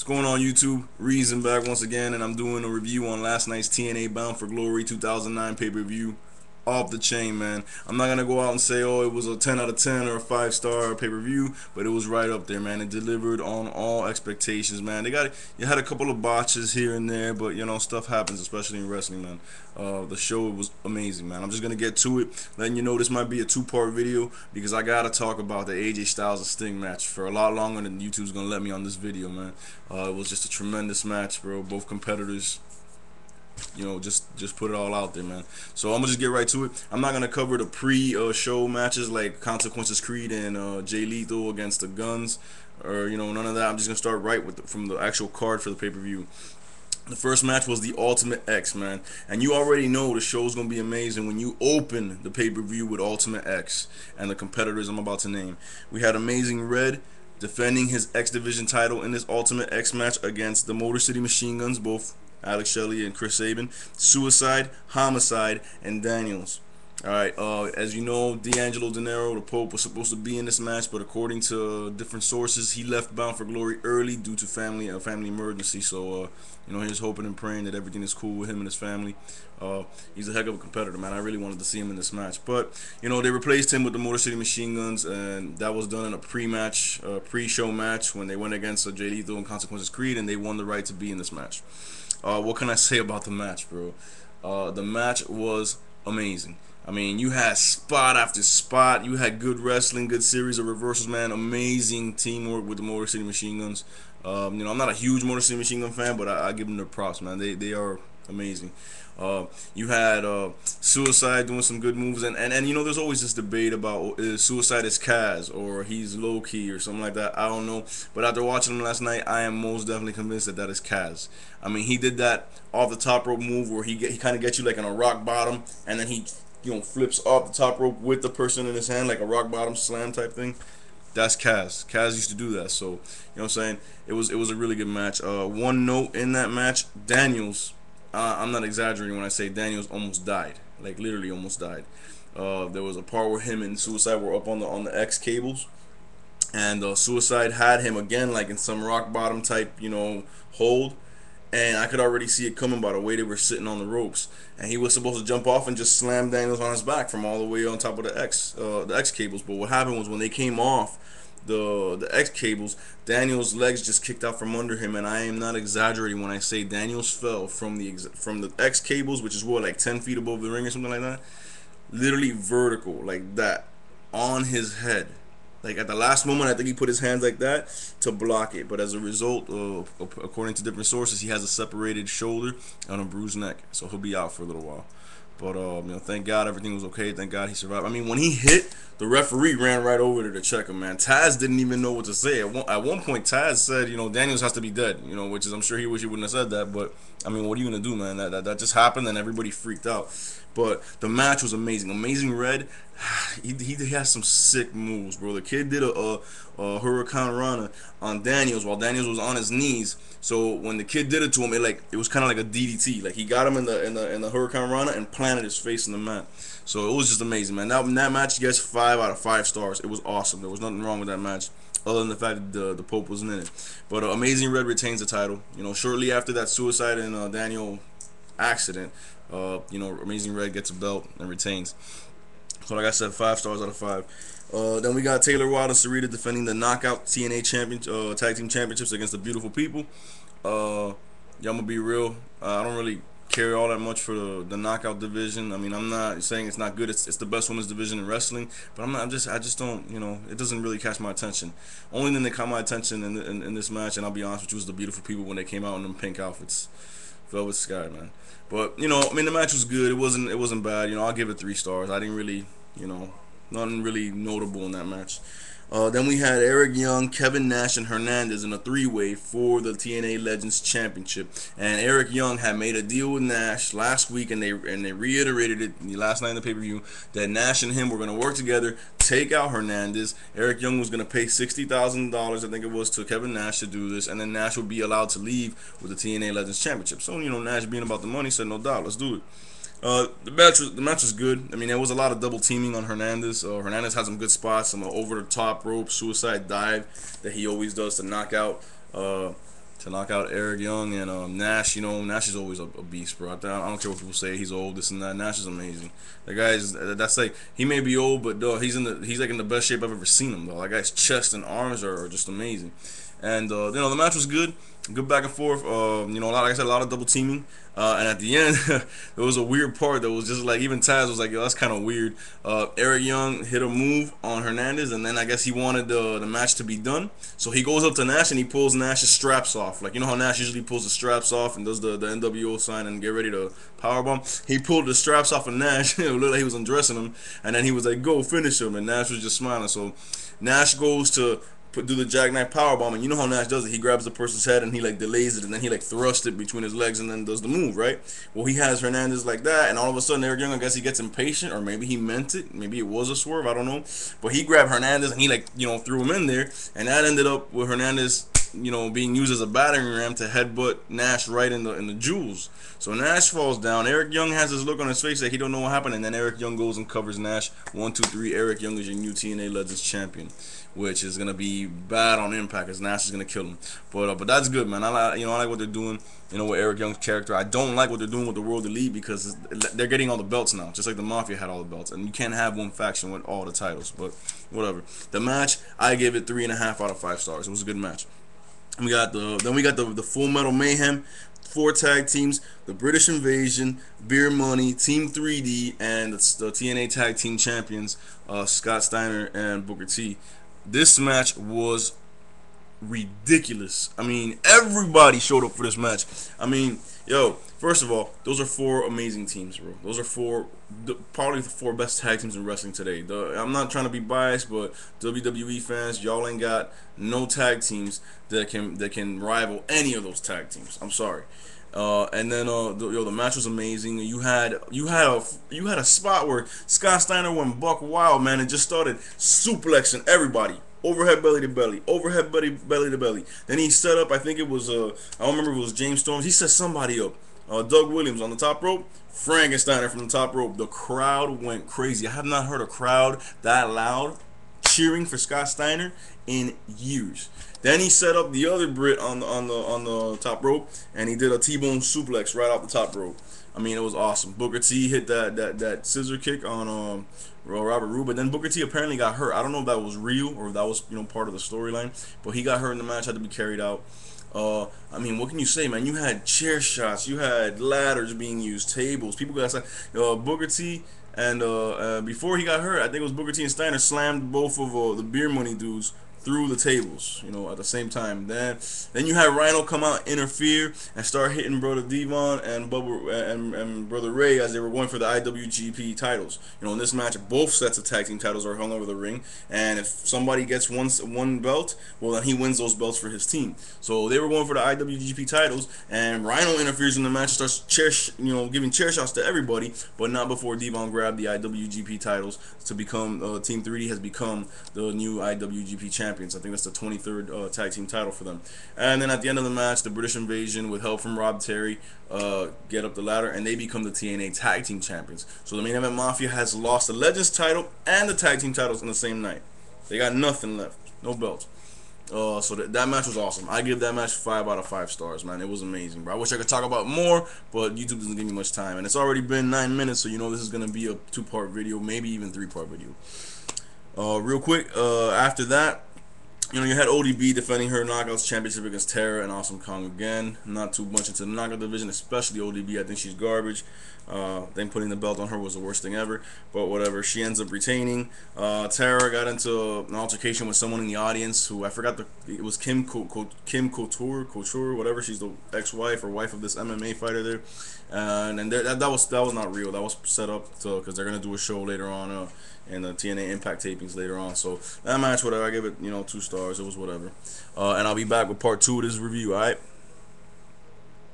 What's going on YouTube? Reezon back once again, and I'm doing a review on last night's TNA Bound For Glory 2009 pay-per-view. Off the chain, man. I'm not gonna go out and say, oh, it was a 10 out of 10 or a 5-star pay-per-view, but it was right up there, man. It delivered on all expectations, man. You had a couple of botches here and there, but you know, stuff happens, especially in wrestling, man. The show was amazing, man. I'm just gonna get to it, letting you know this might be a two-part video because I gotta talk about the AJ Styles and Sting match for a lot longer than YouTube's gonna let me on this video, man. It was just a tremendous match, bro. Both competitors, you know, just put it all out there, man. So I'm gonna just get right to it. I'm not gonna cover the pre-show matches like Consequences Creed and Jay Lethal against the Guns, or you know, none of that. I'm just gonna start right with from the actual card for the pay-per-view. The first match was the Ultimate X, man, and you already know the show's gonna be amazing when you open the pay-per-view with Ultimate X and the competitors I'm about to name. We had Amazing Red defending his X Division title in this Ultimate X match against the Motor City Machine Guns, both Alex Shelley and Chris Sabin, Suicide, Homicide, and Daniels. Alright, as you know, D'Angelo Dinero, the Pope, was supposed to be in this match, but according to different sources, he left Bound for Glory early due to a family emergency. So, you know, he's hoping and praying that everything is cool with him and his family. He's a heck of a competitor, man. I really wanted to see him in this match. But, you know, they replaced him with the Motor City Machine Guns, and that was done in a pre-show match when they went against Jay Lethal and Consequences Creed, and they won the right to be in this match. What can I say about the match, bro? The match was amazing. I mean, you had spot after spot. You had good wrestling, good series of reversals, man. Amazing teamwork with the Motor City Machine Guns. You know, I'm not a huge Motor City Machine Gun fan, but I give them their props, man. They are amazing. You had Suicide doing some good moves, and you know, there's always this debate about Suicide is Kaz or he's low key or something like that. I don't know, but after watching him last night, I am most definitely convinced that that is Kaz. I mean, he did that off the top rope move where he kind of gets you like on a rock bottom, and then he, you know, flips off the top rope with the person in his hand like a rock bottom slam type thing. That's Kaz. Kaz used to do that, so you know what I'm saying. It was a really good match. One note in that match, Daniels. I'm not exaggerating when I say Daniels almost died, like literally almost died. There was a part where him and Suicide were up on the X cables, and Suicide had him again like in some rock bottom type, you know, hold, and I could already see it coming by the way they were sitting on the ropes. And he was supposed to jump off and just slam Daniels on his back from all the way on top of the X cables. But what happened was when they came off the X cables, Daniels' legs just kicked out from under him, and I am not exaggerating when I say Daniels fell from the X cables, which is what, like 10 feet above the ring or something like that, literally vertical like that on his head. Like at the last moment, I think he put his hands like that to block it. But as a result, according to different sources, he has a separated shoulder and a bruised neck, so he'll be out for a little while. But you know, thank God everything was okay. Thank God he survived. I mean, when he hit, the referee ran right over there to check him, man. Taz didn't even know what to say. At one point, Taz said, you know, Daniels has to be dead. You know, which is, I'm sure he wish he wouldn't have said that. But I mean, what are you gonna do, man? That just happened, and everybody freaked out. But the match was amazing. Amazing Red, he has some sick moves, bro. The kid did a Hurricane Rana on Daniels while Daniels was on his knees. So when the kid did it to him, it was kind of like a DDT. Like he got him in the Hurricane Rana and planted his face in the mat. So it was just amazing, man. That match gets 5 out of 5 stars. It was awesome. There was nothing wrong with that match, other than the fact that the Pope wasn't in it. But Amazing Red retains the title. You know, shortly after that Suicide and Daniel accident, you know, Amazing Red gets a belt and retains. So like I said, 5 stars out of 5. Then we got Taylor Wilde and Sarita defending the Knockout TNA Tag Team Championships against the Beautiful People. Yeah, I'm gonna be real. I don't really care all that much for the Knockout division. I mean, I'm not saying it's not good. It's the best women's division in wrestling, but I just don't, you know, it doesn't really catch my attention. Only thing that caught my attention in this match, and I'll be honest with you, was the Beautiful People when they came out in them pink outfits. Velvet Sky, man. But you know, I mean, the match was good. It wasn't bad. You know, I'll give it 3 stars. I didn't really, you know, nothing really notable in that match. Then we had Eric Young, Kevin Nash, and Hernandez in a 3-way for the TNA Legends Championship. And Eric Young had made a deal with Nash last week, and they reiterated it last night in the pay-per-view that Nash and him were going to work together, take out Hernandez. Eric Young was going to pay $60,000, I think it was, to Kevin Nash to do this, and then Nash would be allowed to leave with the TNA Legends Championship. So, you know, Nash being about the money said, no doubt, let's do it. The match was good. I mean, there was a lot of double teaming on Hernandez. Hernandez had some good spots, some over the top rope suicide dive that he always does to knock out to knock out Eric Young and Nash. You know, Nash is always a beast, bro. I don't care what people say. He's old, this and that. Nash is amazing. The guy is that's like he may be old, but dog, he's like in the best shape I've ever seen him. Though that guy's chest and arms are just amazing. And you know, the match was good back and forth. You know, like I said, a lot of double teaming. And at the end, there was a weird part that was just like even Taz was like, "Yo, that's kind of weird." Eric Young hit a move on Hernandez, and then I guess he wanted the match to be done. So he goes up to Nash and he pulls Nash's straps off. Like you know how Nash usually pulls the straps off and does the NWO sign and get ready to powerbomb. He pulled the straps off of Nash. It looked like he was undressing him, and then he was like, "Go finish him," and Nash was just smiling. So Nash goes to do the jackknife powerbomb, and you know how Nash does it. He grabs the person's head and he like delays it, and then he like thrusts it between his legs and then does the move, right? Well, he has Hernandez like that, and all of a sudden Eric Young, I guess he gets impatient, or maybe he meant it. Maybe it was a swerve. I don't know. But he grabbed Hernandez and he like threw him in there, and that ended up with Hernandez being used as a battering ram to headbutt Nash right in the jewels. So Nash falls down. Eric Young has this look on his face that he don't know what happened, and then Eric Young goes and covers Nash. 1, 2, 3. Eric Young is your new TNA Legends champion, which is gonna be bad on Impact, because Nash is gonna kill him. But that's good, man. I like what they're doing. With Eric Young's character. I don't like what they're doing with the World Elite, because they're getting all the belts now, just like the Mafia had all the belts, and you can't have one faction with all the titles. But whatever. The match, I gave it 3.5 out of 5 stars. It was a good match. We got the Full Metal Mayhem, 4 tag teams: the British Invasion, Beer Money, Team 3D, and the TNA Tag Team Champions, Scott Steiner and Booker T. This match was ridiculous. I mean, everybody showed up for this match. I mean, yo, first of all, those are 4 amazing teams, bro. Those are probably the 4 best tag teams in wrestling today. I'm not trying to be biased, but WWE fans, y'all ain't got no tag teams that can rival any of those tag teams. I'm sorry. And then the match was amazing. You had a spot where Scott Steiner went buck wild, man, and just started suplexing everybody. Overhead belly to belly, overhead belly to belly. Then he set up, I think it was, I don't remember if it was James Storms. He set somebody up. Doug Williams on the top rope, Frankensteiner from the top rope. The crowd went crazy. I have not heard a crowd that loud cheering for Scott Steiner in years. Then he set up the other Brit on the top rope, and he did a T-bone suplex right off the top rope. I mean, it was awesome. Booker T hit that scissor kick on Robert Roode, but then Booker T apparently got hurt. I don't know if that was real or if that was part of the storyline, but he got hurt in the match, had to be carried out. I mean, what can you say, man? You had chair shots, you had ladders being used, tables. People got Booker T and before he got hurt, I think it was Booker T and Steiner slammed both of the Beer Money dudes through the tables, at the same time. Then you had Rhino come out, interfere, and start hitting Brother Devon and and Brother Ray as they were going for the IWGP titles. In this match, both sets of tag team titles are hung over the ring, and if somebody gets one belt, well, then he wins those belts for his team. So they were going for the IWGP titles, and Rhino interferes in the match and starts giving chair shots to everybody, but not before Devon grabbed the IWGP titles to become Team 3D has become the new IWGP champion. I think that's the 23rd tag team title for them. And then at the end of the match, the British Invasion, with help from Rob Terry, get up the ladder, and they become the TNA Tag Team Champions. So the Main Event Mafia has lost the Legends title and the tag team titles in the same night. They got nothing left, no belts. So that match was awesome. I give that match 5 out of 5 stars, man. It was amazing, bro. I wish I could talk about more, but YouTube doesn't give me much time, and it's already been 9 minutes, so this is gonna be a 2-part video, maybe even 3-part video. Real quick, after that, you had ODB defending her Knockouts Championship against Tara and Awesome Kong again. Not too much into the Knockout division, especially ODB. I think she's garbage. Then putting the belt on her was the worst thing ever. But whatever, she ends up retaining. Tara got into an altercation with someone in the audience who I forgot it was Kim Couture, whatever. She's the ex-wife or wife of this MMA fighter there. And that was not real. That was set up because they're gonna do a show later on. And the TNA Impact tapings later on. So that match, whatever, I give it 2 stars. It was whatever. And I'll be back with part 2 of this review. All right.